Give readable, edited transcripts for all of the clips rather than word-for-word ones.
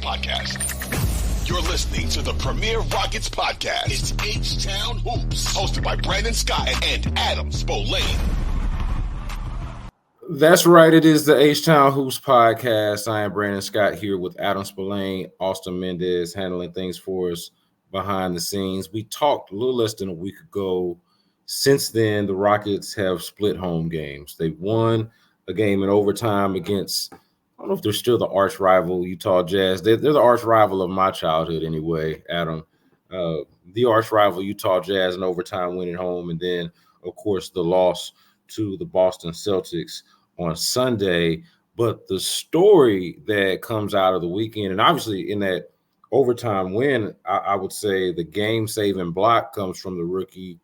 podcast. You're listening to the premier Rockets podcast. It's H-Town Hoops, hosted by Brandon Scott and Adam Spolane. That's right. It is the H-Town Hoops podcast. I am Brandon Scott here with Adam Spolane, Austin Mendez handling things for us behind the scenes. We talked a little less than a week ago. Since then, the Rockets have split home games. They've won a game in overtime against, I don't know if they're still the arch rival, Utah Jazz. They're the arch rival of my childhood anyway, Adam. The arch rival, Utah Jazz, in overtime win at home. And then, of course, the loss to the Boston Celtics on Sunday. But the story that comes out of the weekend, and obviously in that overtime win, I would say the game-saving block comes from the rookie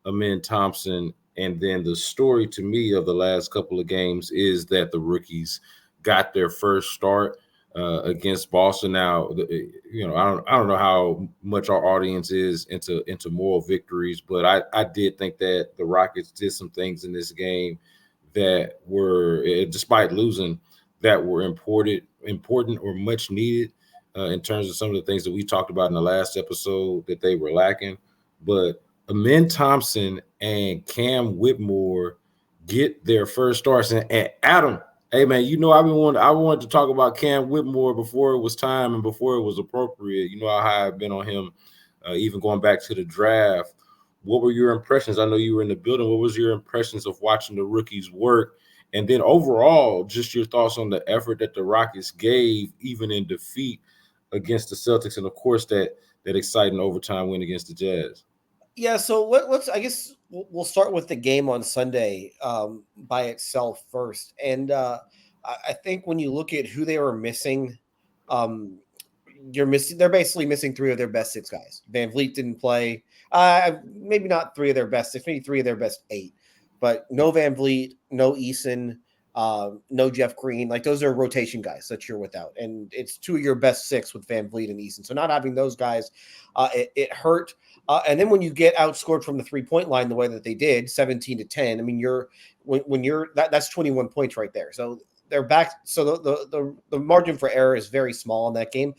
Amen Thompson. And then the story to me of the last couple of games is that the rookies got their first start against Boston. Now, I don't know how much our audience is into moral victories, but I did think that the Rockets did some things in this game that were, despite losing, that were important or much needed in terms of some of the things that we talked about in the last episode that they were lacking. But Amen Thompson and Cam Whitmore get their first starts. And Adam, hey man, I wanted to talk about Cam Whitmore before it was time and before it was appropriate. You know how high I've been on him, even going back to the draft. What were your impressions? I know you were in the building. What was your impressions of watching the rookies work? And then overall, just your thoughts on the effort that the Rockets gave, even in defeat against the Celtics, and of course that exciting overtime win against the Jazz. Yeah, so let's. I guess we'll start with the game on Sunday by itself first. And I think when you look at who they were missing, they're basically missing three of their best six guys. Van Vliet didn't play. Maybe not three of their best six, maybe three of their best eight. But no Van Vliet, no Eason, no Jeff Green. Like, those are rotation guys that you're without. And it's two of your best six with Van Vliet and Eason. So not having those guys, it hurt. And then when you get outscored from the 3-point line the way that they did, 17-10, I mean, that's 21 points right there. So they're back. So the margin for error is very small in that game.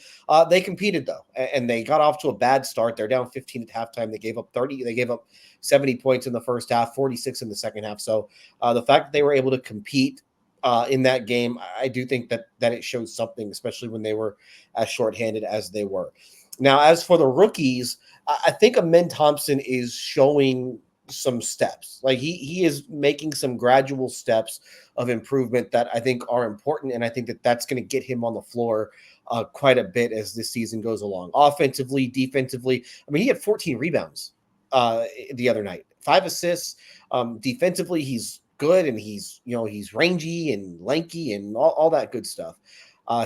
They competed though, and they got off to a bad start. They're down 15 at halftime. They gave up 30. They gave up 70 points in the first half, 46 in the second half. So the fact that they were able to compete in that game, I do think that it shows something, especially when they were as shorthanded as they were. Now, as for the rookies, I think Amen Thompson is showing some steps. Like he is making some gradual steps of improvement that I think are important, and I think that that's going to get him on the floor quite a bit as this season goes along. Offensively, defensively, I mean, he had 14 rebounds the other night, 5 assists. Defensively, he's good, and he's rangy and lanky and all that good stuff.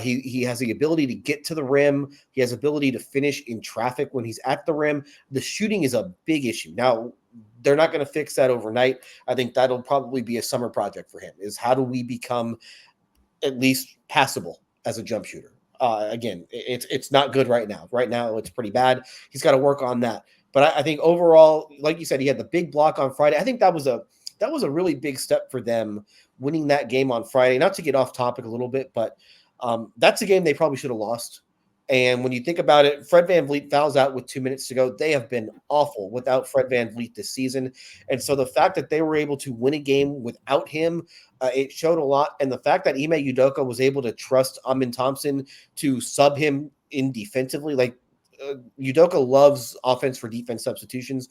He has the ability to get to the rim. He has ability to finish in traffic when he's at the rim. The shooting is a big issue. Now, they're not going to fix that overnight. I think that'll probably be a summer project for him, is how do we become at least passable as a jump shooter? Again, it's not good right now. Right now, it's pretty bad. He's got to work on that. But I think overall, like you said, he had the big block on Friday. I think that was a really big step for them, winning that game on Friday. Not to get off topic a little bit, but that's a game they probably should have lost. And when you think about it, Fred VanVleet fouls out with 2 minutes to go. They have been awful without Fred VanVleet this season. And so the fact that they were able to win a game without him, it showed a lot. And the fact that Ime Udoka was able to trust Amen Thompson to sub him in defensively, like Udoka loves offense for defense substitutions.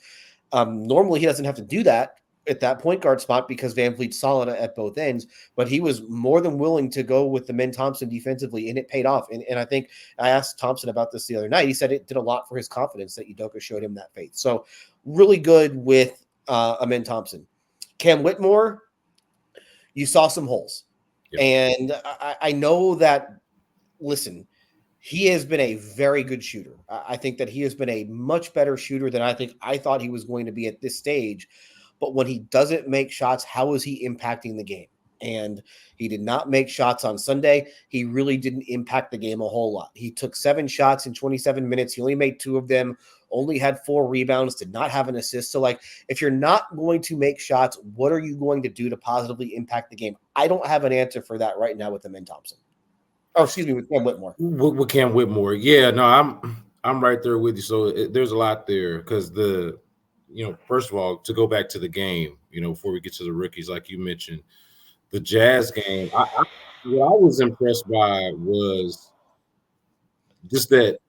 Normally he doesn't have to do that at that point guard spot because VanVleet's solid at both ends, but he was more than willing to go with the Amen Thompson defensively, and it paid off. And I think I asked Thompson about this the other night. He said it did a lot for his confidence that Udoka showed him that faith. So really good with Amen Thompson. Cam Whitmore, you saw some holes. Yep. And I know that, listen, he has been a very good shooter. I think that he has been a much better shooter than I thought he was going to be at this stage. But when he doesn't make shots, how is he impacting the game? And he did not make shots on Sunday. He really didn't impact the game a whole lot. He took 7 shots in 27 minutes. He only made 2 of them, only had 4 rebounds, did not have an assist. So, like, if you're not going to make shots, what are you going to do to positively impact the game? I don't have an answer for that right now with Amen Thompson. Oh, excuse me, with Cam Whitmore. With Cam Whitmore, yeah, no, I'm right there with you. So there's a lot there because first of all, to go back to the game, before we get to the rookies, like you mentioned, the Jazz game, what I was impressed by was just that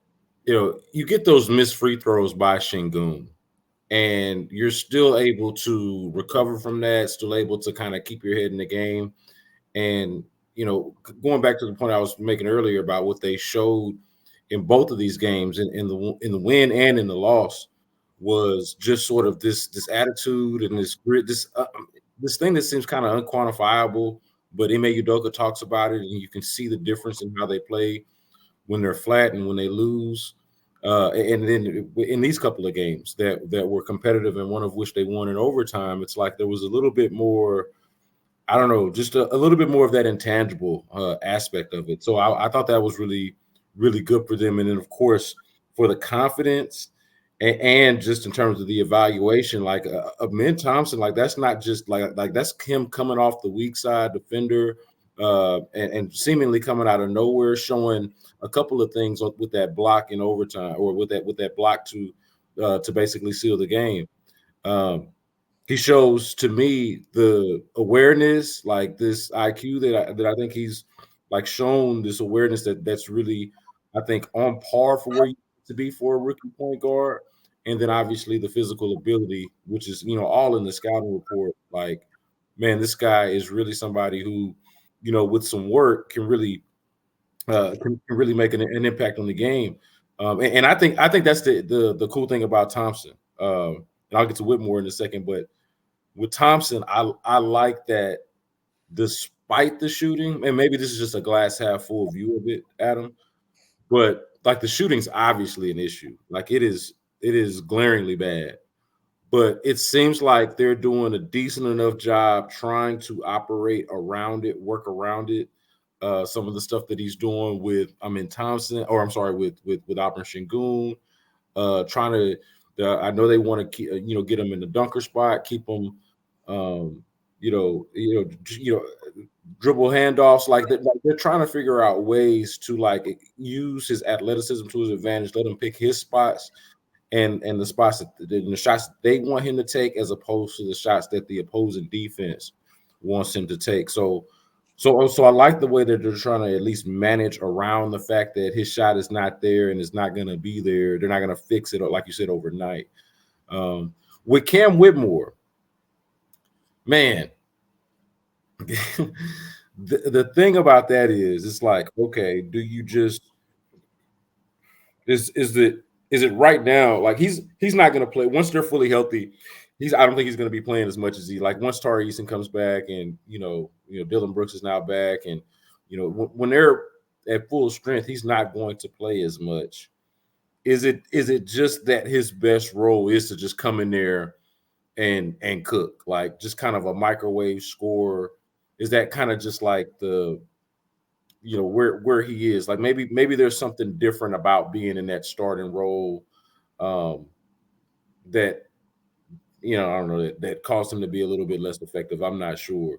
you get those missed free throws by Şengün, and you're still able to recover from that, still able to kind of keep your head in the game. And, going back to the point I was making earlier about what they showed in both of these games, in the win and in the loss, was just sort of this attitude and this grit, this thing that seems kind of unquantifiable, but Ime Udoka talks about it, and you can see the difference in how they play when they're flat and when they lose. And then in these couple of games that were competitive and one of which they won in overtime, it's like there was a little bit more, I don't know, just a little bit more of that intangible aspect of it. So I thought that was really, really good for them. And then, of course, for the confidence and just in terms of the evaluation, like Min Thompson, like that's not just like that's him coming off the weak side defender and seemingly coming out of nowhere, showing a couple of things with that block in overtime, or with that block to basically seal the game. He shows to me the awareness, like this IQ that I think he's like shown, this awareness that's really, I think, on par for where you need to be for a rookie point guard. And then obviously the physical ability, which is, all in the scouting report. Like, man, this guy is really somebody who, with some work can really make an impact on the game. And I think that's the cool thing about Thompson. And I'll get to Whitmore in a second, but with Thompson, I like that despite the shooting, and maybe this is just a glass half full view of it, Adam, but like the shooting's obviously an issue. Like it is glaringly bad. But it seems like they're doing a decent enough job trying to operate around it, work around it. Some of the stuff that he's doing with Thompson, or I'm sorry, with Auburn Şengün, trying to. I know they want to keep, get him in the dunker spot, keep him, dribble handoffs. Like they're trying to figure out ways to like use his athleticism to his advantage. Let him pick his spots and the spots the shots they want him to take, as opposed to the shots that the opposing defense wants him to take. So I like the way that they're trying to at least manage around the fact that his shot is not there and it's not going to be there. They're not going to fix it, like you said, overnight. With Cam Whitmore, man, the thing about that is, it's like, okay, do you just is it right now? Like he's not going to play once they're fully healthy. I don't think he's going to be playing as much as once Tari Eason comes back, and Dylan Brooks is now back, and when they're at full strength, he's not going to play as much. Is it just that his best role is to just come in there and cook, like just kind of a microwave scorer? Is that kind of just like the where he is? Like maybe there's something different about being in that starting role that I don't know, that caused him to be a little bit less effective. I'm not sure.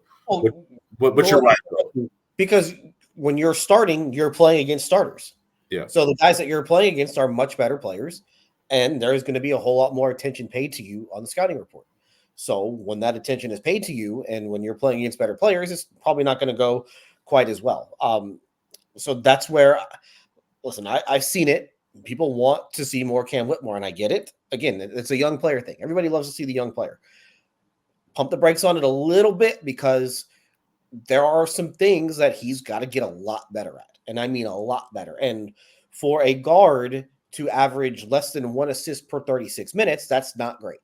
But you're right. Because when you're starting, you're playing against starters. Yeah. So the guys that you're playing against are much better players, and there's going to be a whole lot more attention paid to you on the scouting report. So when that attention is paid to you, and when you're playing against better players, it's probably not going to go quite as well. So that's where, listen, I've seen it. People want to see more Cam Whitmore, and I get it. Again, it's a young player thing. Everybody loves to see the young player. Pump the brakes on it a little bit, because there are some things that he's got to get a lot better at. And I mean a lot better. And for a guard to average less than 1 assist per 36 minutes, that's not great.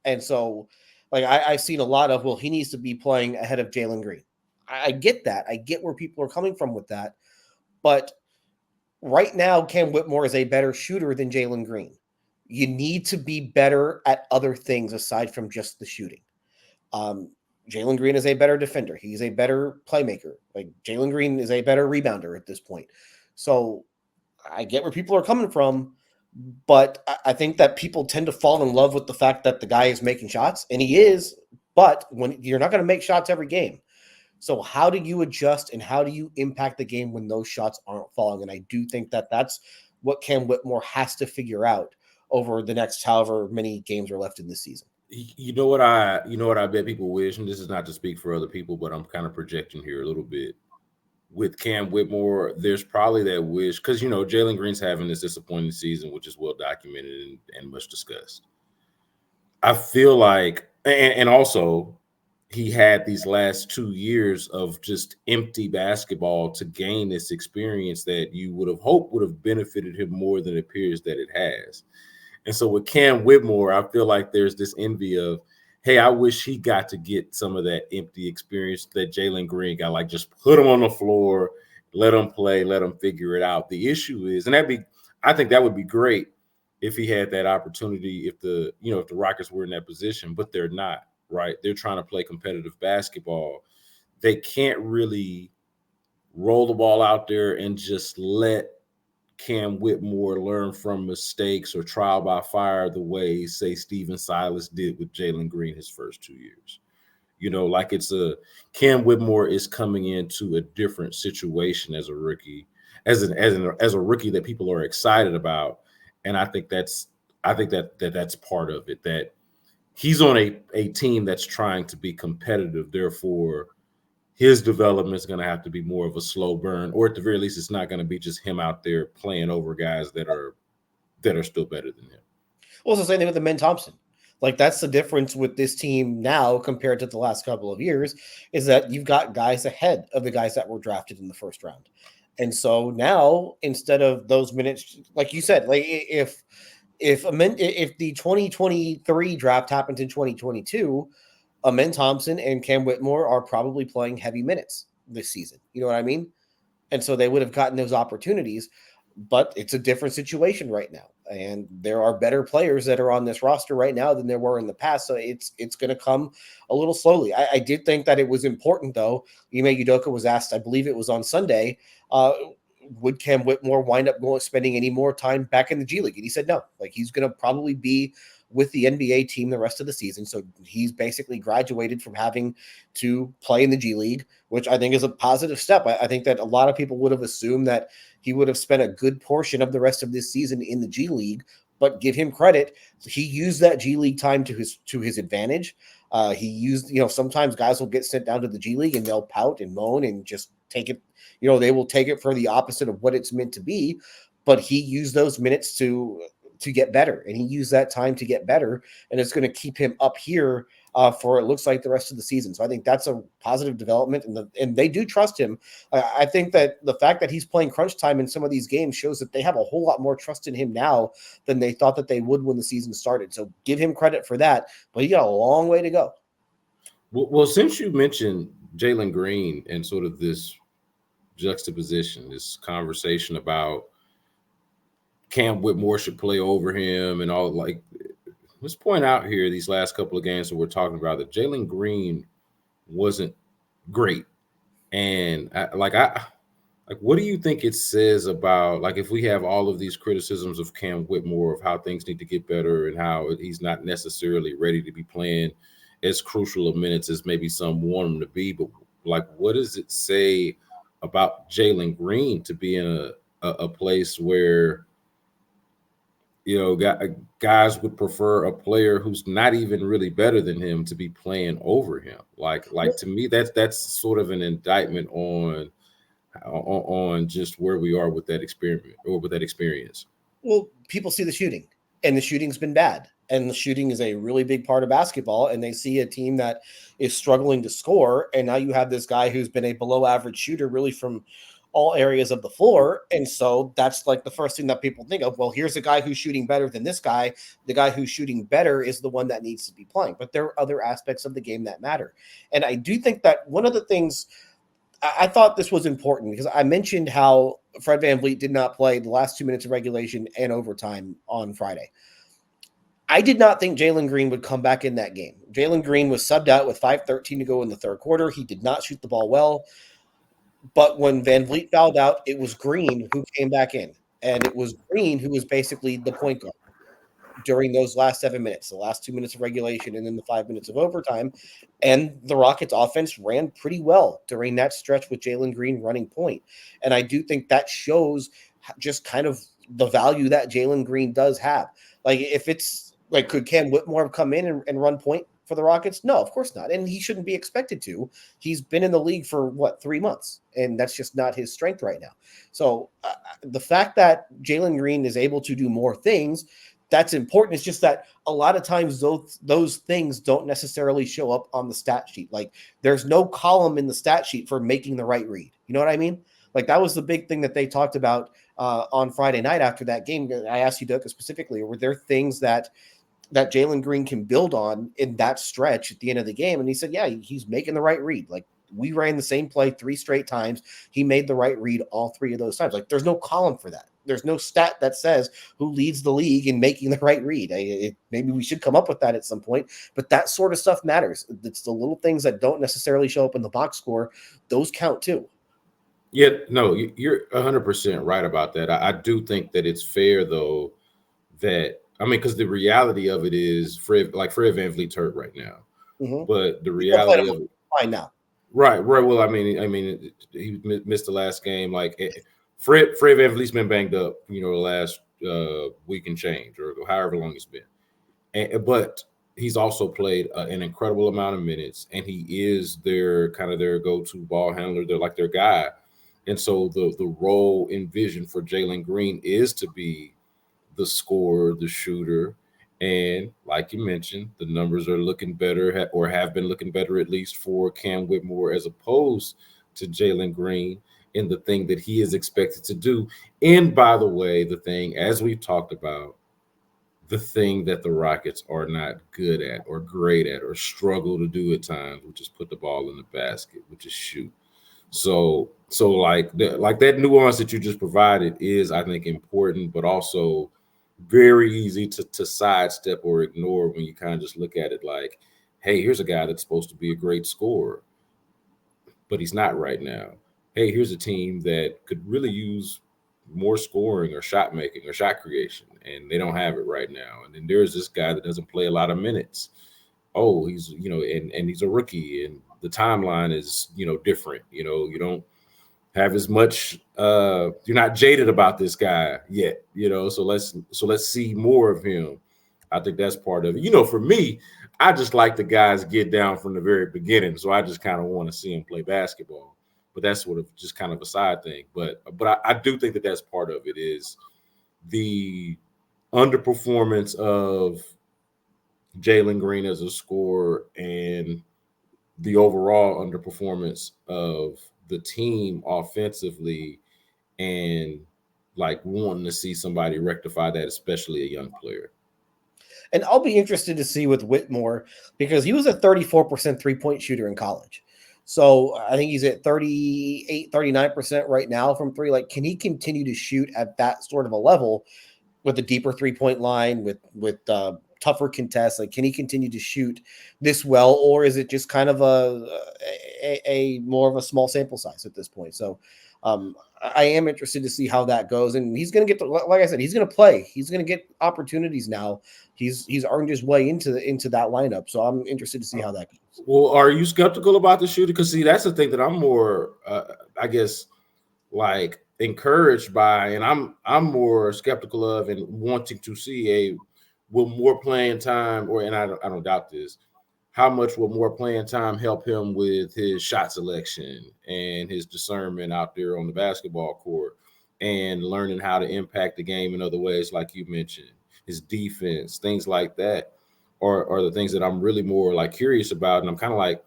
And so, like, I've seen a lot of, well, he needs to be playing ahead of Jalen Green. I get that. I get where people are coming from with that. But right now, Cam Whitmore is a better shooter than Jalen Green. You need to be better at other things aside from just the shooting. Jalen Green is a better defender. He's a better playmaker. Like, Jalen Green is a better rebounder at this point. So I get where people are coming from, but I think that people tend to fall in love with the fact that the guy is making shots, and he is, but when you're not going to make shots every game. So how do you adjust and how do you impact the game when those shots aren't falling? And I do think that that's what Cam Whitmore has to figure out over the next however many games are left in this season. You know what I bet people wish, and this is not to speak for other people, but I'm kind of projecting here a little bit. With Cam Whitmore, there's probably that wish because Jalen Green's having this disappointing season, which is well documented and much discussed. I feel like, and also he had these last 2 years of just empty basketball to gain this experience that you would have hoped would have benefited him more than it appears that it has. And so with Cam Whitmore, I feel like there's this envy of, hey, I wish he got to get some of that empty experience that Jalen Green got. Like, just put him on the floor, let him play, let him figure it out. The issue is, and I think that would be great if he had that opportunity, if the Rockets were in that position, but they're not, right? They're trying to play competitive basketball. They can't really roll the ball out there and just let Cam Whitmore learn from mistakes or trial by fire the way, say, Steven Silas did with Jalen Green his first 2 years. Like Cam Whitmore is coming into a different situation as a rookie, as a rookie that people are excited about. And I think that's part of it, that he's on a team that's trying to be competitive. Therefore, his development is going to have to be more of a slow burn, or at the very least, it's not going to be just him out there playing over guys that are still better than him. Well, it's the same thing with the Thompson. Like, that's the difference with this team now compared to the last couple of years, is that you've got guys ahead of the guys that were drafted in the first round. And so now, instead of those minutes, like you said, like if the 2023 draft happened in 2022, Amen Thompson and Cam Whitmore are probably playing heavy minutes this season. You know what I mean? And so they would have gotten those opportunities, but it's a different situation right now. And there are better players that are on this roster right now than there were in the past. So it's going to come a little slowly. I did think that it was important, though. Ime Udoka was asked, I believe it was on Sunday, would Cam Whitmore wind up spending any more time back in the G League? And he said no. Like, he's going to probably be with the NBA team the rest of the season. So he's basically graduated from having to play in the G League, which I think is a positive step. I think that a lot of people would have assumed that he would have spent a good portion of the rest of this season in the G League, but give him credit. He used that G League time to his advantage. He used, sometimes guys will get sent down to the G League and they'll pout and moan and just take it. They will take it for the opposite of what it's meant to be, but he used those minutes to get better, and he used that time to get better, and it's going to keep him up here for, it looks like, the rest of the season. So I think that's a positive development, and they do trust him. I think that the fact that he's playing crunch time in some of these games shows that they have a whole lot more trust in him now than they thought that they would when the season started. So give him credit for that, but he got a long way to go. Well, since you mentioned Jalen Green and sort of this juxtaposition, this conversation about Cam Whitmore should play over him and all, like, let's point out here these last couple of games that we're talking about that Jalen Green wasn't great. And what do you think it says about, like, if we have all of these criticisms of Cam Whitmore, of how things need to get better and how he's not necessarily ready to be playing as crucial of minutes as maybe some want him to be, but like, what does it say about Jalen Green to be in a place where guys would prefer a player who's not even really better than him to be playing over him? Like to me, that's sort of an indictment on just where we are with that experiment or with that experience. Well, people see the shooting, and the shooting's been bad, and the shooting is a really big part of basketball, and they see a team that is struggling to score, and now you have this guy who's been a below average shooter really from all areas of the floor. And so that's like the first thing that people think of. Well, here's a guy who's shooting better than this guy. The guy who's shooting better is the one that needs to be playing. But there are other aspects of the game that matter. And I do think that one of the things, I thought this was important because I mentioned how Fred VanVleet did not play the last 2 minutes of regulation and overtime on Friday. I did not think Jalen Green would come back in that game. Jalen Green was subbed out with 5:13 to go in the third quarter. He did not shoot the ball well. But when VanVleet fouled out, it was Green who came back in. And it was Green who was basically the point guard. during those last 7 minutes, the last 2 minutes of regulation, and then the 5 minutes of overtime. And the Rockets offense ran pretty well during that stretch with Jalen Green running point. And I do think that shows just kind of the value that Jalen Green does have. Like, if it's like, could Cam Whitmore have come in and run point for the Rockets? No, of course not. And he shouldn't be expected to. He's been in the league for 3 months, and that's just not his strength right now. So the fact that Jalen Green is able to do more things, that's important. It's just that a lot of times those things don't necessarily show up on the stat sheet. Like, there's no column in the stat sheet for making the right read. You know what I mean? Like, that was the big thing that they talked about on Friday night after that game. I asked you, Doug, specifically, were there things that Jalen Green can build on in that stretch at the end of the game? And he said, yeah, he's making the right read. Like, we ran the same play 3 straight times. He made the right read all 3 of those times. Like, there's no column for that. There's no stat that says who leads the league in making the right read. Maybe we should come up with that at some point, but that sort of stuff matters. It's the little things that don't necessarily show up in the box score. Those count too. Yeah, no, you're 100% right about that. I do think that it's fair, though, that, I mean, because the reality of it is Fred VanVleet's hurt right now, but the reality of it, fine now, right. Well, I mean, he missed the last game. Like, Fred VanVleet's been banged up, the last week and change, or however long it's been, but he's also played an incredible amount of minutes, and he is their go-to ball handler. They're like their guy, and so the role envisioned for Jalen Green is to be the scorer, the shooter, and like you mentioned, the numbers are looking better, or have been looking better, at least for Cam Whitmore, as opposed to Jalen Green in the thing that he is expected to do. And by the way, the thing, as we've talked about, the thing that the Rockets are not good at or great at or struggle to do at times, which is put the ball in the basket, which is shoot. So like that nuance that you just provided is, I think, important, but also very easy to sidestep or ignore when you kind of just look at it like, hey, here's a guy that's supposed to be a great scorer, but he's not right now. Hey, here's a team that could really use more scoring or shot making or shot creation, and they don't have it right now. And then there's this guy that doesn't play a lot of minutes. Oh, he's, and he's a rookie, and the timeline is, different. You don't have as much, you're not jaded about this guy yet, so let's see more of him. I think that's part of it. For me, I just like the guys get down from the very beginning. So I just kind of want to see him play basketball, but that's sort of just kind of a side thing. But I do think that that's part of it, is the underperformance of Jalen Green as a scorer and the overall underperformance of the team offensively, and like wanting to see somebody rectify that, especially a young player. And I'll be interested to see with Whitmore, because he was a 34% three-point shooter in college. So I think he's at 38, 39% right now from three. Like, can he continue to shoot at that sort of a level with a deeper three-point line, with tougher contests? Like, can he continue to shoot this well, or is it just kind of a more of a small sample size at this point? So I am interested to see how that goes, and he's going to get like I said, he's going to play. He's going to get opportunities now. He's earned his way into that lineup. So I'm interested to see how that goes. Well, are you skeptical about the shooting? Because see, that's the thing that I'm more, I guess, like encouraged by, and I'm more skeptical of, and wanting to see will more playing time, and I don't doubt this, how much will more playing time help him with his shot selection and his discernment out there on the basketball court, and learning how to impact the game in other ways, like you mentioned, his defense, things like that, are the things that I'm really more like curious about. And I'm kind of like,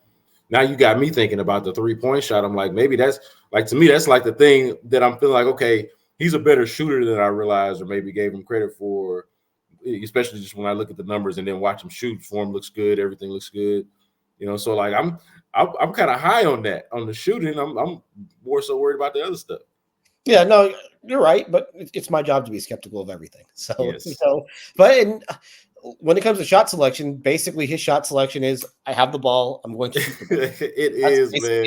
now you got me thinking about the 3-point shot. I'm like, maybe that's like, to me, that's like the thing that I'm feeling like, okay, he's a better shooter than I realized, or maybe gave him credit for, especially just when I look at the numbers and then watch him shoot. Form looks good, everything looks good, so like I'm kind of high on that, on the shooting. I'm more so worried about the other stuff. Yeah, no, you're right, but it's my job to be skeptical of everything. So, yes. When it comes to shot selection, basically his shot selection is, I have the ball, I'm going to shoot the ball. It is, man.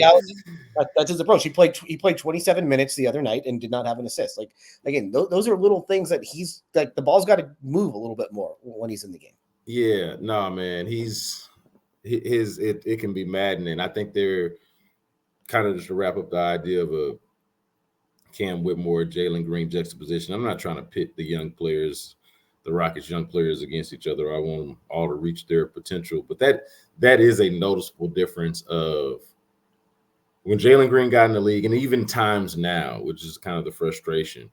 That's his approach. He played 27 minutes the other night and did not have an assist. Like, again, those are little things that he's like, the ball's got to move a little bit more when he's in the game. Yeah, no, man, it can be maddening. I think they're kind of, just to wrap up the idea of a Cam Whitmore, Jalen Green juxtaposition. I'm not trying to pit the Rockets' young players against each other. I want them all to reach their potential, but that is a noticeable difference of when Jalen Green got in the league, and even times now, which is kind of the frustration.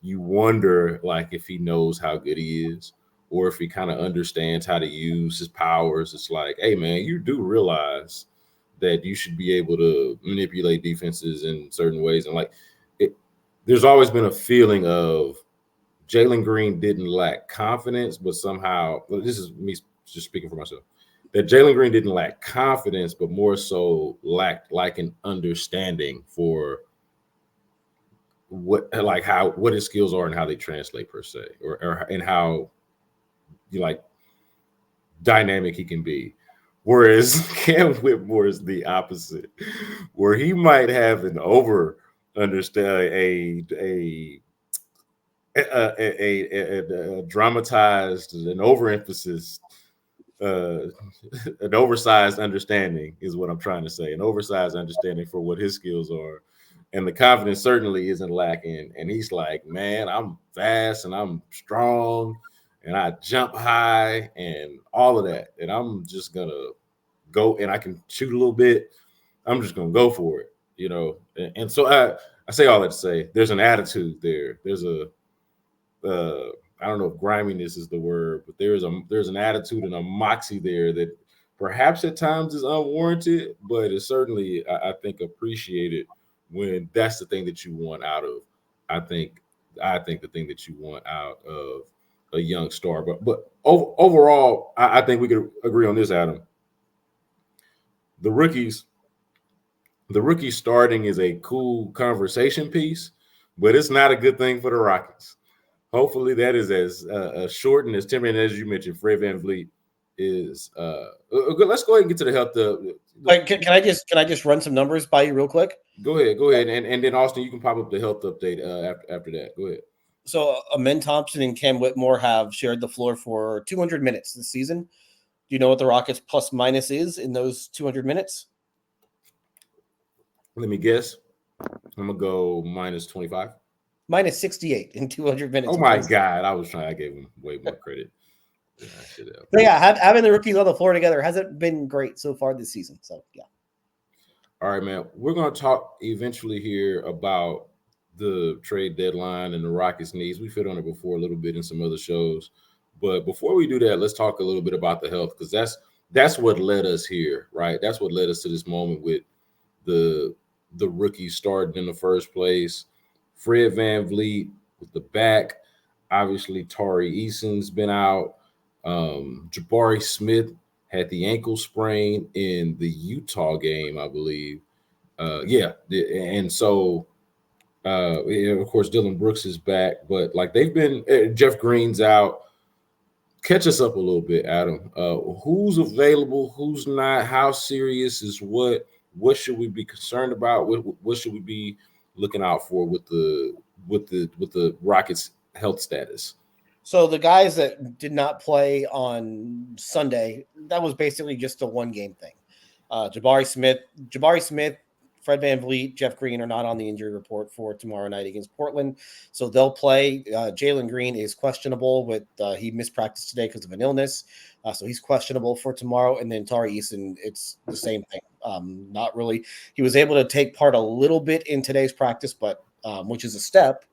You wonder, like, if he knows how good he is, or if he kind of understands how to use his powers. It's like, hey, man, you do realize that you should be able to manipulate defenses in certain ways. And, like, there's always been a feeling of Jalen Green didn't lack confidence, but somehow, this is me just speaking for myself, that Jalen Green didn't lack confidence, but more so lacked like an understanding for what his skills are and how they translate per se, and how dynamic he can be. Whereas Cam Whitmore is the opposite, where he might have an dramatized, an overemphasis, an oversized understanding is what I'm trying to say, an oversized understanding for what his skills are. And the confidence certainly isn't lacking. And he's like, man, I'm fast and I'm strong and I jump high and all of that. And I'm just going to go, and I can shoot a little bit. I'm just going to go for it, And so I say all that to say there's an attitude there. There's I don't know if griminess is the word, but there's an attitude and a moxie there that perhaps at times is unwarranted, but it's certainly, I think, appreciated when that's the thing that you want out of. I think the thing that you want out of a young star. But overall, I think we could agree on this, Adam. The rookies starting is a cool conversation piece, but it's not a good thing for the Rockets. Hopefully that is as short and as temporary. And as you mentioned, Fred VanVleet is good. Let's go ahead and get to the health. Can I just run some numbers by you real quick? Go ahead. And then Austin, you can pop up the health update after that. Go ahead. So Amen Thompson and Cam Whitmore have shared the floor for 200 minutes this season. Do you know what the Rockets plus minus is in those 200 minutes? Let me guess. I'm gonna go minus 25. Minus 68 in 200 minutes. Oh my God. I gave him way more credit. Yeah, I should have. But yeah, having the rookies on the floor together hasn't been great so far this season. So yeah. All right, man. We're going to talk eventually here about the trade deadline and the Rockets' needs. We've hit on it before a little bit in some other shows. But before we do that, let's talk a little bit about the health, because that's what led us here, right? That's what led us to this moment with the rookies starting in the first place. Fred VanVleet with the back. Obviously, Tari Eason's been out. Jabari Smith had the ankle sprain in the Utah game, I believe. And so, of course, Dylan Brooks is back. But, they've been Jeff Green's out. Catch us up a little bit, Adam. Who's available? Who's not? How serious is what? What should we be concerned about? What should we be looking out for with the Rockets' health status? So the guys that did not play on Sunday, that was basically just a one-game thing. Jabari Smith, Fred VanVleet, Jeff Green are not on the injury report for tomorrow night against Portland, so they'll play. Jalen Green is questionable he missed practice today because of an illness, so he's questionable for tomorrow. And then Tari Eason, it's the same thing. Not really. He was able to take part a little bit in today's practice, but which is a step.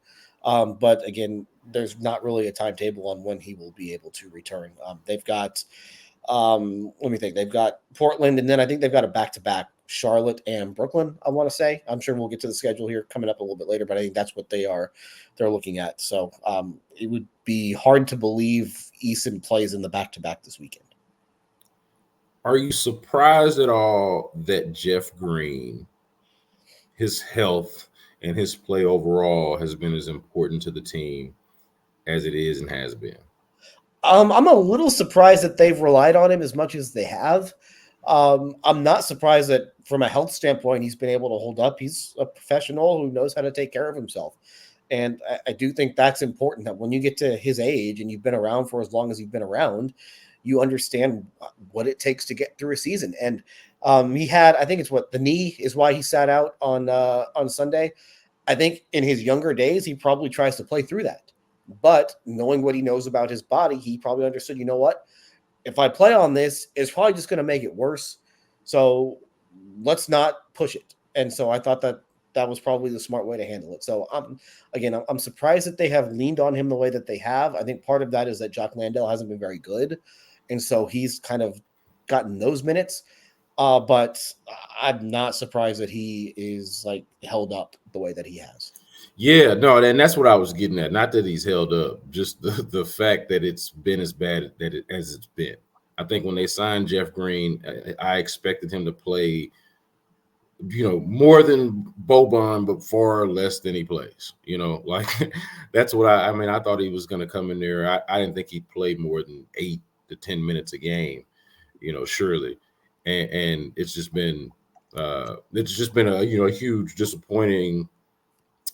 But again, there's not really a timetable on when he will be able to return. They've got, let me think. They've got Portland, and then I think they've got a back-to-back Charlotte and Brooklyn, I want to say. I'm sure we'll get to the schedule here coming up a little bit later, but I think that's what they're looking at. So it would be hard to believe Eason plays in the back-to-back this weekend. Are you surprised at all that Jeff Green, his health and his play overall has been as important to the team as it is and has been? I'm a little surprised that they've relied on him as much as they have. I'm not surprised that from a health standpoint, he's been able to hold up. He's a professional who knows how to take care of himself. And I do think that's important, that when you get to his age and you've been around for as long as you've been around, you understand what it takes to get through a season. And he had, I think it's the knee is why he sat out on Sunday. I think in his younger days, he probably tries to play through that. But knowing what he knows about his body, he probably understood, you know what? If I play on this, it's probably just going to make it worse. So let's not push it. And so I thought that was probably the smart way to handle it. So I'm surprised that they have leaned on him the way that they have. I think part of that is that Jock Landale hasn't been very good. And so he's kind of gotten those minutes. But I'm not surprised that he is like held up the way that he has. Yeah, no, and that's what I was getting at. Not that he's held up, just the fact that it's been as bad as it's been. I think when they signed Jeff Green, I expected him to play, more than Boban, but far less than he plays. Like that's what I thought he was going to come in there. I didn't think he'd play more than 8 to 10 minutes a game, surely. And it's just been a huge disappointing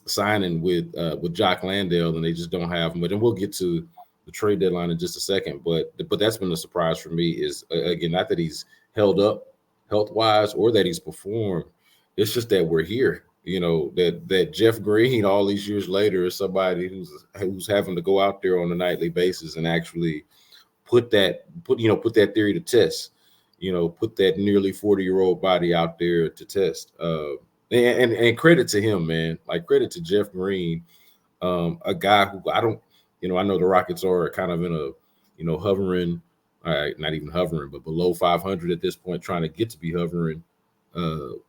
signing with Jock Landale, and they just don't have him. But then we'll get to the trade deadline in just a second. But that's been a surprise for me is, again, not that he's held up health-wise or that he's performed. It's just that we're here. That Jeff Green all these years later is somebody who's having to go out there on a nightly basis and actually put that theory to test. Put that nearly 40-year-old body out there to test. And credit to him, man. Like, credit to Jeff Green, a guy who I know the Rockets are kind of in a, hovering, not even hovering, but below 500 at this point, trying to get to be hovering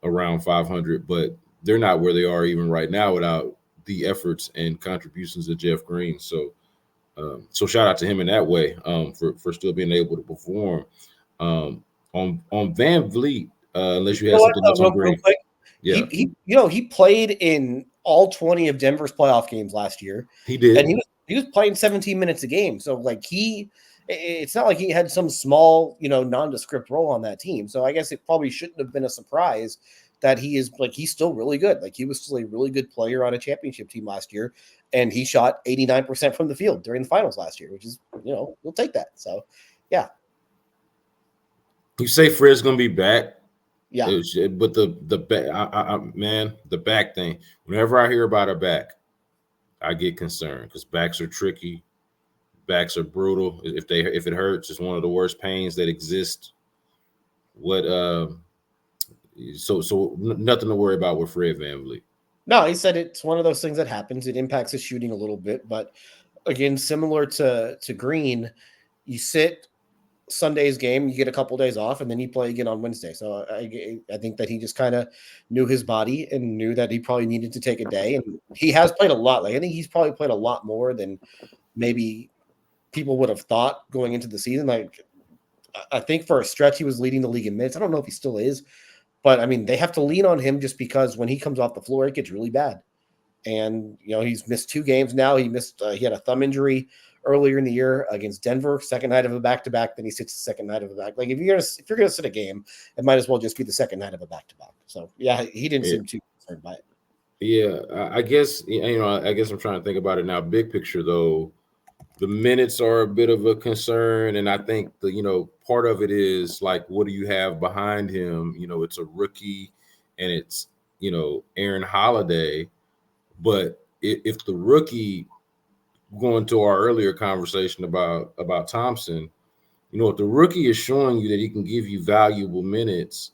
around 500. But they're not where they are even right now without the efforts and contributions of Jeff Green. So shout out to him in that way for still being able to perform. On Van Vliet, unless you have something else on Green. Yeah. He played in all 20 of Denver's playoff games last year. He did. And he was playing 17 minutes a game. So like it's not like he had some small, nondescript role on that team. So I guess it probably shouldn't have been a surprise that he's still really good. Like, he was still a really good player on a championship team last year. And he shot 89% from the field during the finals last year, which is, we'll take that. So yeah. You say Fred's going to be back. Yeah, but the back, the back thing. Whenever I hear about a back, I get concerned because backs are tricky, backs are brutal. If it hurts, it's one of the worst pains that exist. So nothing to worry about with Fred VanVleet. No, he said it's one of those things that happens. It impacts his shooting a little bit, but again, similar to Green, you sit Sunday's game, you get a couple days off, and then you play again on Wednesday. So I think that he just kind of knew his body and knew that he probably needed to take a day. And he has played a lot. Like, I think he's probably played a lot more than maybe people would have thought going into the season. Like, I think for a stretch he was leading the league in minutes. I don't know if he still is, but I mean, they have to lean on him just because when he comes off the floor, it gets really bad. And he's missed 2 games now. He had a thumb injury earlier in the year against Denver, second night of a back-to-back. Then he sits the second night of a back. Like, if you're gonna sit a game, it might as well just be the second night of a back-to-back. So yeah, he didn't seem too concerned by it. Yeah, I guess I'm trying to think about it now. Big picture though, the minutes are a bit of a concern, and I think part of it is like, what do you have behind him? It's a rookie, and it's Aaron Holiday, but if the rookie, going to our earlier conversation about Thompson, if the rookie is showing you that he can give you valuable minutes,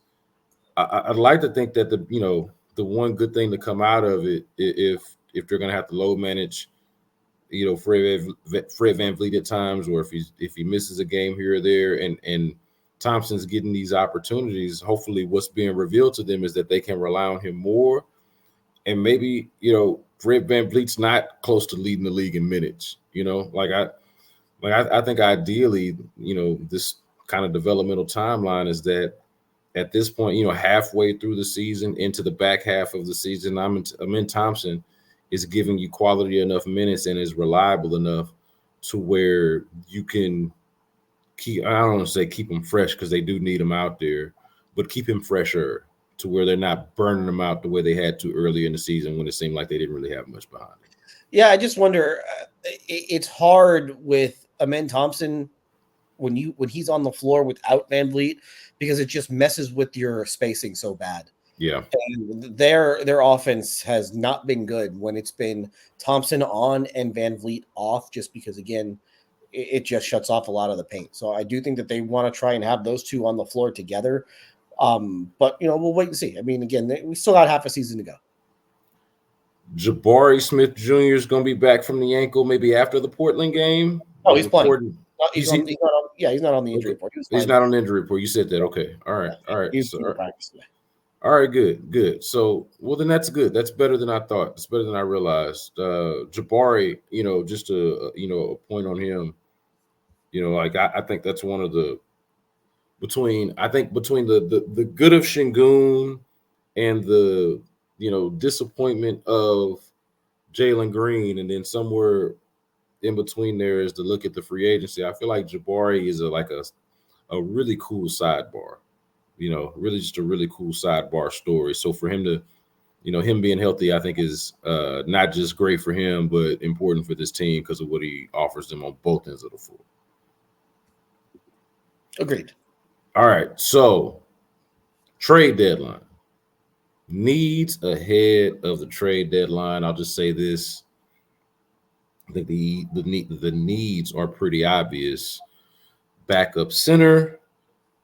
I'd like to think that the one good thing to come out of it, if they're going to have to load manage, Fred VanVleet at times, or if he misses a game here or there, and Thompson's getting these opportunities, hopefully what's being revealed to them is that they can rely on him more, and maybe Fred VanVleet's not close to leading the league in minutes. I think ideally, this kind of developmental timeline is that at this point, halfway through the season, into the back half of the season, Amin Thompson is giving you quality enough minutes and is reliable enough to where you can keep. I don't want to say keep them fresh because they do need them out there, but keep him fresher to where they're not burning him out the way they had to earlier in the season when it seemed like they didn't really have much behind him. Yeah, I just wonder. It's hard with Amen Thompson when he's on the floor without Van Vliet because it just messes with your spacing so bad. Yeah, and their offense has not been good when it's been Thompson on and Van Vliet off, just because again it just shuts off a lot of the paint. So I do think that they want to try and have those two on the floor together. But we'll wait and see. I mean, again, we still got half a season to go. Jabari Smith Jr. is going to be back from the ankle maybe after the Portland game. Oh, he's playing. He's not on the injury report. He's not on the injury report. You said that. Okay. All right. He's practice today. All right, good. So, well, then that's good. That's better than I thought. It's better than I realized. Jabari, just a point on him. I think that's one of the between the good of Şengün and the disappointment of Jalen Green, and then somewhere in between there is to look at the free agency. I feel like Jabari is a really cool sidebar. Really just a really cool sidebar story. So for him to, him being healthy, I think is not just great for him, but important for this team because of what he offers them on both ends of the floor. Agreed. All right. So trade deadline. Needs ahead of the trade deadline. I'll just say this. I think the needs are pretty obvious. Backup center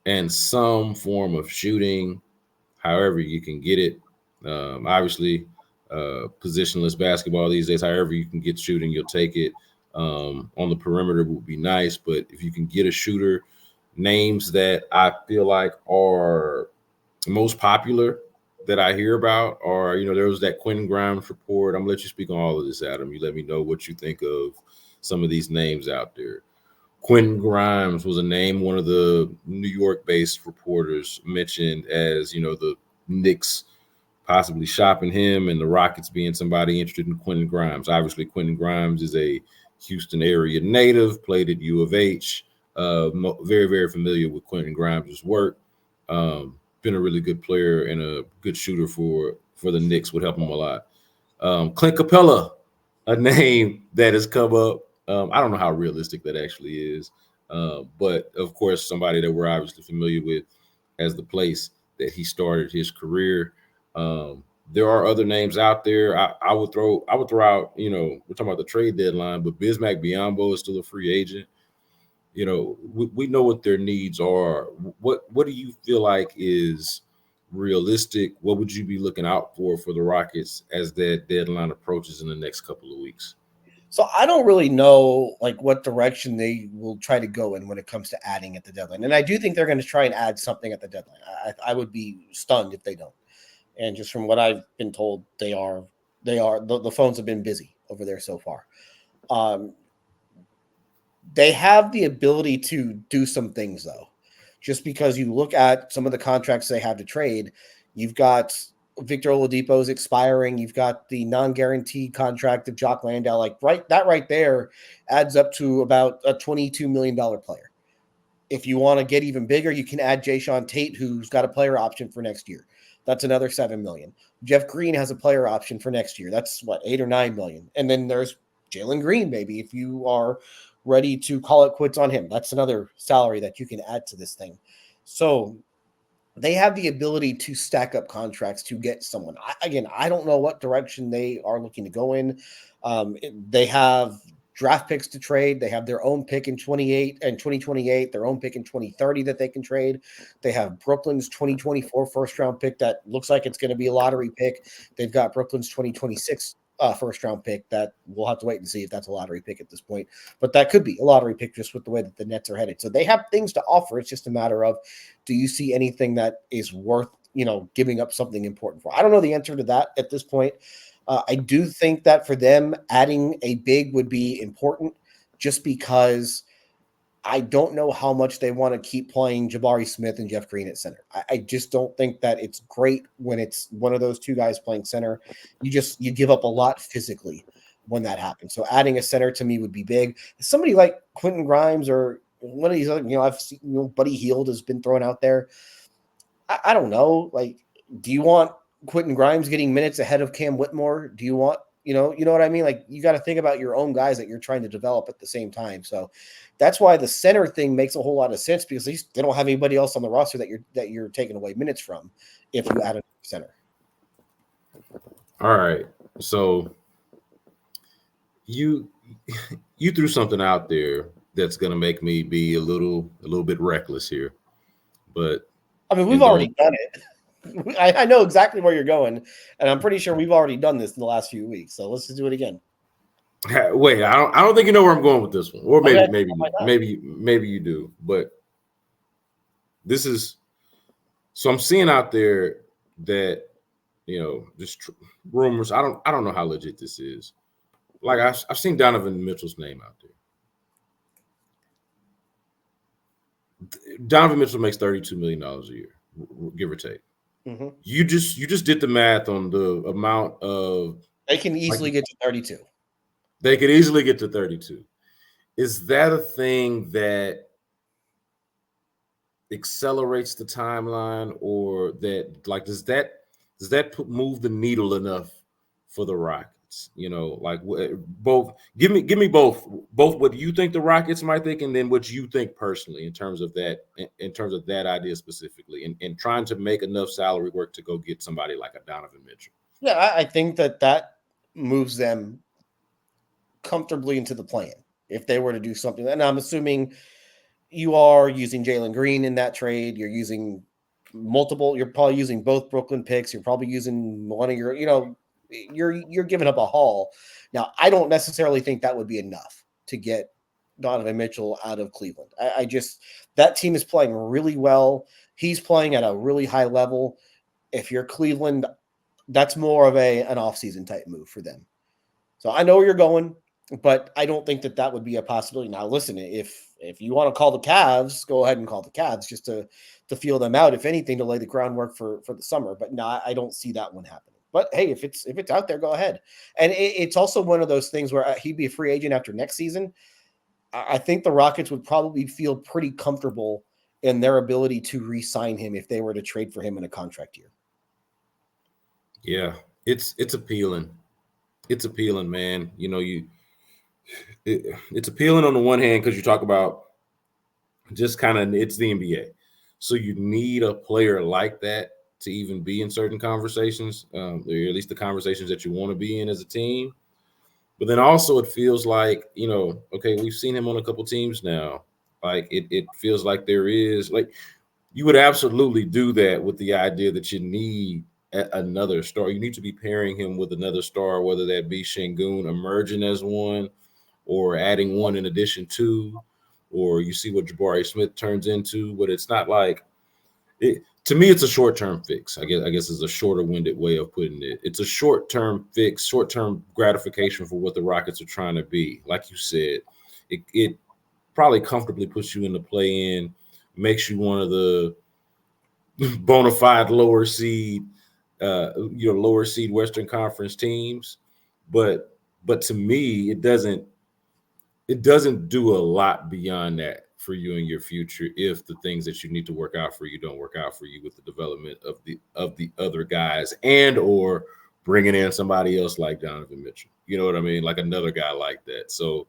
and some form of shooting, however you can get it. Obviously, positionless basketball these days, however you can get shooting, you'll take it. On the perimeter would be nice, but if you can get a shooter, names that I feel like are most popular that I hear about are, there was that Quentin Grimes report. I'm going to let you speak on all of this, Adam. You let me know what you think of some of these names out there. Quentin Grimes was a name one of the New York-based reporters mentioned as, the Knicks possibly shopping him and the Rockets being somebody interested in Quentin Grimes. Obviously, Quentin Grimes is a Houston area native, played at U of H, very, very familiar with Quentin Grimes' work. Been a really good player and a good shooter for the Knicks, would help him a lot. Clint Capella, a name that has come up. I don't know how realistic that actually is, but of course, somebody that we're obviously familiar with as the place that he started his career. There are other names out there. I would throw out, we're talking about the trade deadline, but Bismack Biyombo is still a free agent. We know what their needs are. What do you feel like is realistic? What would you be looking out for the Rockets as that deadline approaches in the next couple of weeks? So I don't really know what direction they will try to go in when it comes to adding at the deadline. And I do think they're going to try and add something at the deadline. I would be stunned if they don't. And just from what I've been told, the phones have been busy over there so far. They have the ability to do some things, though, just because you look at some of the contracts they have to trade. You've got Victor Oladipo's expiring. You've got the non-guaranteed contract of Jock Landale. Right there adds up to about a $22 million player. If you want to get even bigger, you can add Jayshawn Tate, who's got a player option for next year. That's another $7 million. Jeff Green has a player option for next year. That's $8 or $9 million. And then there's Jalen Green, maybe, if you are ready to call it quits on him. That's another salary that you can add to this thing. So they have the ability to stack up contracts to get someone. I don't know what direction they are looking to go in. They have draft picks to trade. They have their own pick in 2028, their own pick in 2030 that they can trade. They have Brooklyn's 2024 first round pick that looks like it's going to be a lottery pick. They've got Brooklyn's 2026 first round pick that we'll have to wait and see if that's a lottery pick at this point, but that could be a lottery pick just with the way that the Nets are headed. So they have things to offer. It's just a matter of, do you see anything that is worth, giving up something important for? I don't know the answer to that at this point. I do think that for them, adding a big would be important just because I don't know how much they want to keep playing Jabari Smith and Jeff Green at center. I just don't think that it's great when it's one of those two guys playing center. You give up a lot physically when that happens. So adding a center to me would be big. Somebody like Quentin Grimes or one of these other, I've seen, Buddy Hield has been thrown out there. I don't know. Like, do you want Quentin Grimes getting minutes ahead of Cam Whitmore? Do you want, you know what I mean? Like, you got to think about your own guys that you're trying to develop at the same time. So that's why the center thing makes a whole lot of sense, because they don't have anybody else on the roster that you're taking away minutes from if you add a center. All right. So you threw something out there that's going to make me be a little bit reckless here. But I mean, we've already done it. I know exactly where you're going, and I'm pretty sure we've already done this in the last few weeks. So let's just do it again. Wait, I don't think you know where I'm going with this one, or maybe Okay. maybe you do. But this is, so I'm seeing out there that, just rumors. I don't know how legit this is. Like, I've seen Donovan Mitchell's name out there. Donovan Mitchell makes $32 million a year, give or take. Mm-hmm. You just did the math on the amount of. They can easily get to 32. They could easily get to 32. Is that a thing that accelerates the timeline, or that, like, does that move the needle enough for the Rockets? Like, both. Give me both what you think the Rockets might think, and then what you think personally in terms of that idea specifically, and trying to make enough salary work to go get somebody like a Donovan Mitchell. Yeah, I think that moves them comfortably into the plan if they were to do something. And I'm assuming you are using Jalen Green in that trade. You're using multiple. You're probably using both Brooklyn picks. You're probably using one of your. You're giving up a haul. Now, I don't necessarily think that would be enough to get Donovan Mitchell out of Cleveland. I just, that team is playing really well. He's playing at a really high level. If you're Cleveland, that's more of an offseason type move for them. So I know where you're going, but I don't think that would be a possibility. Now, listen, if you want to call the Cavs, go ahead and call the Cavs just to feel them out, if anything, to lay the groundwork for the summer. But no, I don't see that one happening. But hey, if it's out there, go ahead. And it's also one of those things where he'd be a free agent after next season. I think the Rockets would probably feel pretty comfortable in their ability to re-sign him if they were to trade for him in a contract year. Yeah, it's appealing. It's appealing, man. It's appealing on the one hand because you talk about just kind of, it's the NBA. So you need a player like that to even be in certain conversations, or at least the conversations that you want to be in as a team. But then also it feels like, okay, we've seen him on a couple teams now. Like, it feels like there is, like, you would absolutely do that with the idea that you need another star. You need to be pairing him with another star, whether that be Şengün emerging as one, or adding one in addition to, or you see what Jabari Smith turns into. But it's not like it. To me, it's a short-term fix. I guess is a shorter-winded way of putting it. It's a short-term fix, short-term gratification for what the Rockets are trying to be. Like you said, it probably comfortably puts you in the play-in, makes you one of the bona fide lower seed Western Conference teams. But to me, it doesn't do a lot beyond that for you in your future if the things that you need to work out for you don't work out for you with the development of the other guys, and or bringing in somebody else like Donovan Mitchell. You know what I mean? Like another guy like that. So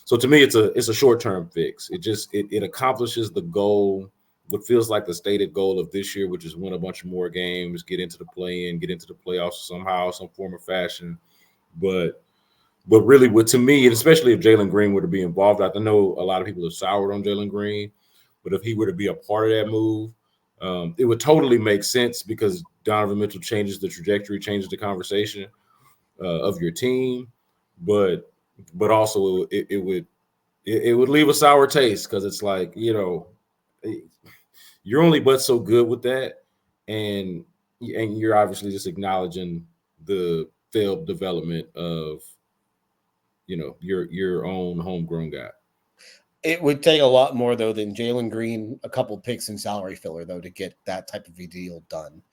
to me, it's a short-term fix. It accomplishes the goal, what feels like the stated goal of this year, which is win a bunch of more games, get into the play-in, get into the playoffs somehow, some form or fashion. But really, to me, and especially if Jalen Green were to be involved, I know a lot of people have soured on Jalen Green, but if he were to be a part of that move, it would totally make sense, because Donovan Mitchell changes the trajectory, changes the conversation of your team. But also it would leave a sour taste, because it's like, you're only but so good with that, and you're obviously just acknowledging the failed development of your own homegrown guy. It would take a lot more, though, than Jalen Green, a couple picks and salary filler, though, to get that type of a deal done,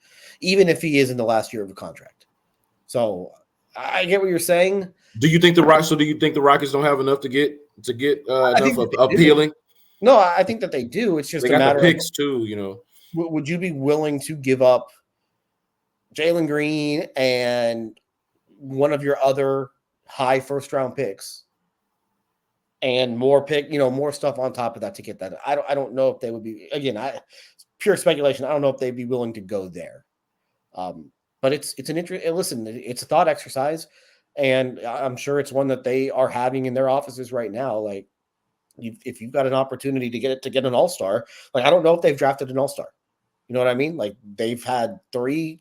even if he is in the last year of a contract. So I get what you're saying. Do you think the Rockets don't have enough to get enough appealing? No, I think that they do. It's just they got a matter the picks too, would you be willing to give up Jalen Green and one of your other high first-round picks and more stuff on top of that to get that? I don't know if they would be, again, pure speculation. I don't know if they'd be willing to go there. But it's an interest. Listen, it's a thought exercise, and I'm sure it's one that they are having in their offices right now. Like, if you've got an opportunity to get an all-star, like, I don't know if they've drafted an all-star. You know what I mean? Like, they've had they've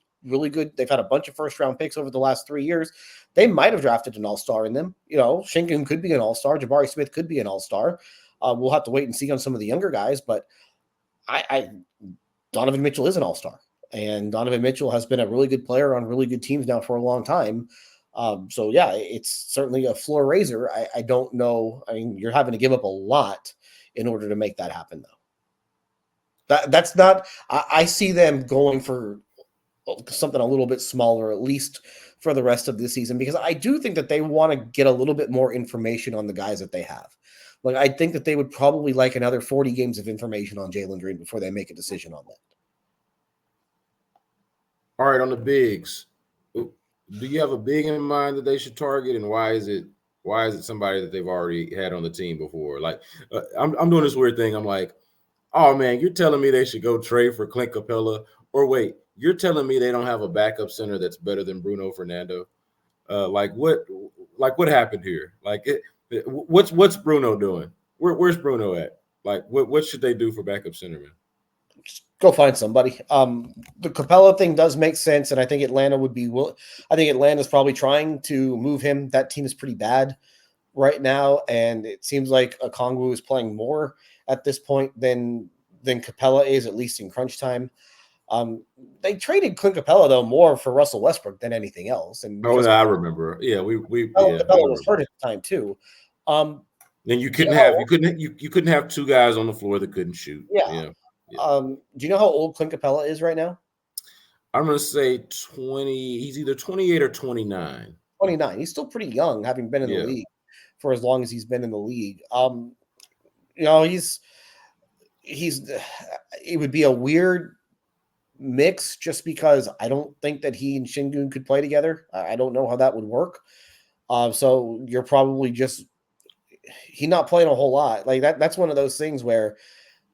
had a bunch of first-round picks over the last 3 years. They might have drafted an all-star in them. Şengün could be an all-star. Jabari Smith could be an all-star. We'll have to wait and see on some of the younger guys, but Donovan Mitchell is an all-star. And Donovan Mitchell has been a really good player on really good teams now for a long time. So, yeah, it's certainly a floor raiser. I don't know. I mean, you're having to give up a lot in order to make that happen, though. That's not – I see them going for something a little bit smaller, at least for the rest of this season, because I do think that they want to get a little bit more information on the guys that they have. Like, I think that they would probably like another 40 games of information on Jalen Green before they make a decision on that. All right, on the bigs, do you have a big in mind that they should target, and why is it somebody that they've already had on the team before? Like, I'm doing this weird thing. I'm like, oh man, you're telling me they should go trade for Clint Capella, or wait, you're telling me they don't have a backup center that's better than Bruno Fernando? What happened here? Like, what's Bruno doing? Where's Bruno at? Like, what should they do for backup center, man? Go find somebody. The Capella thing does make sense, and I think Atlanta would be I think Atlanta's probably trying to move him. That team is pretty bad right now, and it seems like Okongwu is playing more at this point than Capella is, at least in crunch time. They traded Clint Capella, though, more for Russell Westbrook than anything else. And I remember. Yeah, Capella was hurt at the time too. And you couldn't have two guys on the floor that couldn't shoot. Yeah. Do you know how old Clint Capella is right now? I'm going to say 20. He's either 28 or 29. 29. He's still pretty young, having been in the league for as long as he's been in the league. It would be a weird mix just because I don't think that he and Şengün could play together. I don't know how that would work. So you're probably he's not playing a whole lot. Like that's one of those things where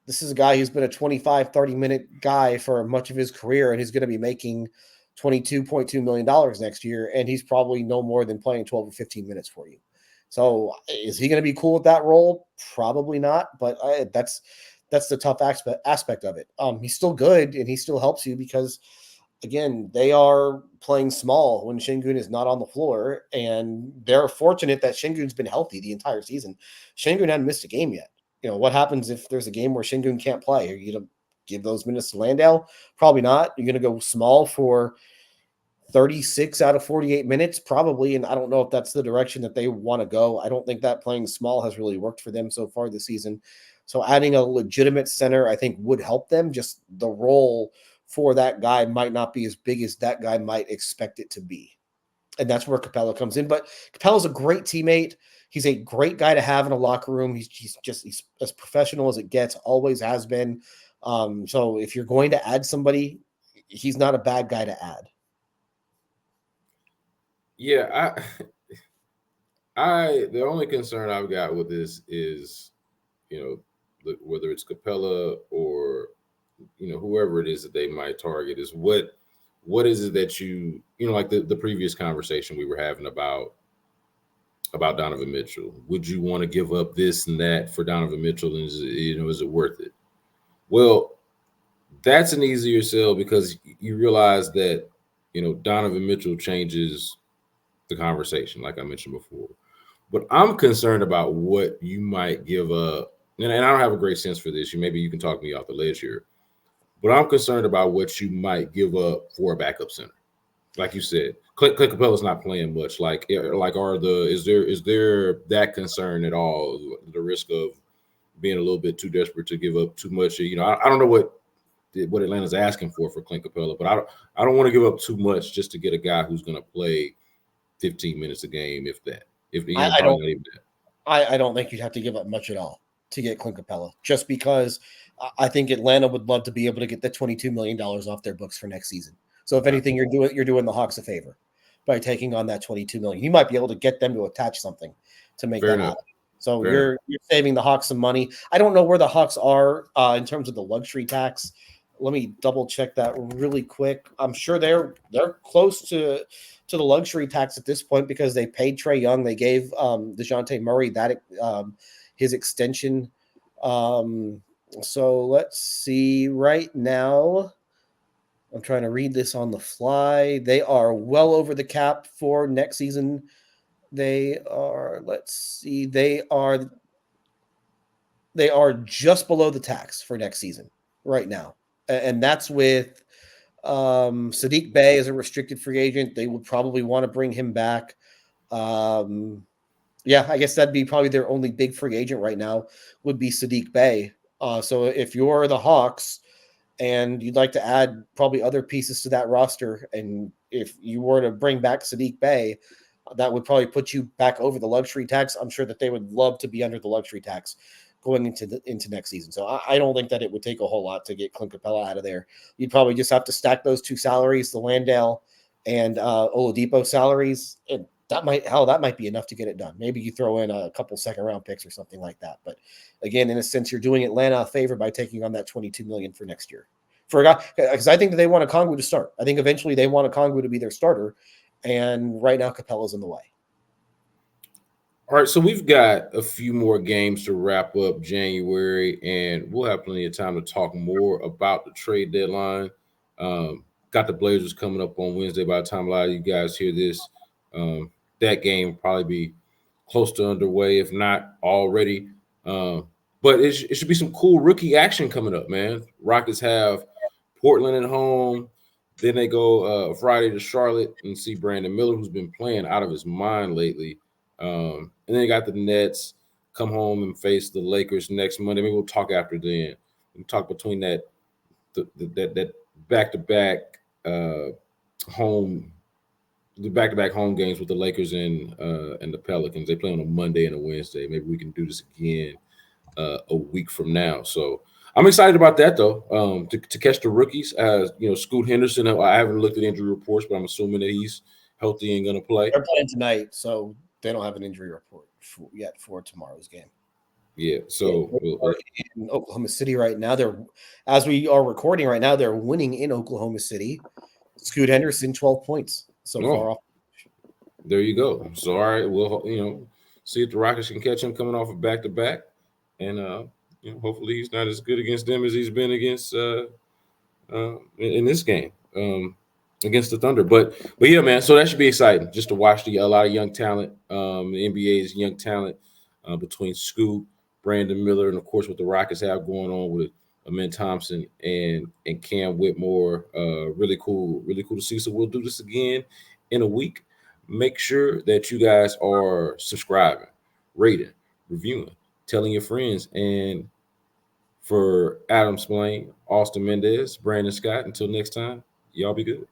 this is a guy who's been a 25, 30-minute guy for much of his career, and he's going to be making $22.2 million next year, and he's probably no more than playing 12 or 15 minutes for you. So is he going to be cool with that role? Probably not, but that's the tough aspect of it. He's still good, and he still helps you because, again, they are playing small when Şengün is not on the floor, and they're fortunate that Şengün's been healthy the entire season. Şengün hadn't missed a game yet. What happens if there's a game where Şengün can't play? Are you going to give those minutes to Landale? Probably not. You're going to go small for 36 out of 48 minutes? Probably, and I don't know if that's the direction that they want to go. I don't think that playing small has really worked for them so far this season. So adding a legitimate center, I think, would help them. Just the role for that guy might not be as big as that guy might expect it to be. And that's where Capella comes in. But Capella's a great teammate. He's a great guy to have in a locker room. He's as professional as it gets, always has been. So if you're going to add somebody, he's not a bad guy to add. Yeah, the only concern I've got with this is, whether it's Capella or, whoever it is that they might target, is what is it that like the previous conversation we were having about Donovan Mitchell. Would you want to give up this and that for Donovan Mitchell? And is it worth it? Well, that's an easier sell because you realize that, Donovan Mitchell changes the conversation, like I mentioned before. But I'm concerned about what you might give up. And I don't have a great sense for this. Maybe you can talk me off the ledge here. But I'm concerned about what you might give up for a backup center. Like you said, Clint Capella's not playing much. Is there that concern at all? The risk of being a little bit too desperate to give up too much. I don't know what Atlanta's asking for Clint Capella, but I don't want to give up too much just to get a guy who's going to play 15 minutes a game, if that. I don't think you'd have to give up much at all to get Clint Capella, just because I think Atlanta would love to be able to get the $22 million off their books for next season. So if anything, you're doing the Hawks a favor by taking on that $22 million. You might be able to get them to attach something to make that happen. So you're saving the Hawks some money. I don't know where the Hawks are in terms of the luxury tax. Let me double check that really quick. I'm sure they're close to the luxury tax at this point because they paid Trae Young. They gave DeJounte Murray that his extension. So let's see. Right now, I'm trying to read this on the fly. They are well over the cap for next season. They are. Let's see. They are just below the tax for next season right now, and that's with Saddiq Bey as a restricted free agent. They would probably want to bring him back. Yeah, I guess that'd be probably their only big free agent right now would be Saddiq Bey. So if you're the Hawks and you'd like to add probably other pieces to that roster, and if you were to bring back Saddiq Bey, that would probably put you back over the luxury tax. I'm sure that they would love to be under the luxury tax going into next season. So I don't think that it would take a whole lot to get Clint Capella out of there. You'd probably just have to stack those two salaries, the Landale and Oladipo salaries, and that might be enough to get it done. Maybe you throw in a couple second round picks or something like that. But again, in a sense, you're doing Atlanta a favor by taking on that $22 million for next year. For a guy, because I think that they want Okongwu to start. I think eventually they want Okongwu to be their starter, and right now Capella's in the way. All right, so we've got a few more games to wrap up January, and we'll have plenty of time to talk more about the trade deadline. Got the Blazers coming up on Wednesday. By the time a lot of you guys hear this, that game will probably be close to underway, if not already. But it should be some cool rookie action coming up, man. Rockets have Portland at home. Then they go Friday to Charlotte and see Brandon Miller, who's been playing out of his mind lately. And then they got the Nets, come home and face the Lakers next Monday. Maybe we'll talk after then. We'll talk between that back-to-back home games with the Lakers and the Pelicans. They play on a Monday and a Wednesday. Maybe we can do this again a week from now. So I'm excited about that, though, to catch the rookies. Scoot Henderson, I haven't looked at injury reports, but I'm assuming that he's healthy and going to play. They're playing tonight, so they don't have an injury report yet for tomorrow's game. Yeah, so in Oklahoma City right now, as we are recording right now, they're winning in Oklahoma City. Scoot Henderson, 12 points so far off. There you go. So all right, we'll see if the Rockets can catch him coming off of back-to-back, and hopefully he's not as good against them as he's been against in this game. Against the Thunder. But yeah, man, so that should be exciting just to watch a lot of young talent. The NBA's young talent between Scoot, Brandon Miller, and of course what the Rockets have going on with Amen Thompson and Cam Whitmore. Really cool to see. So we'll do this again in a week. Make sure that you guys are subscribing, rating, reviewing, telling your friends. And for Adam Spolane, Austin Mendez, Brandon Scott, until next time, y'all be good.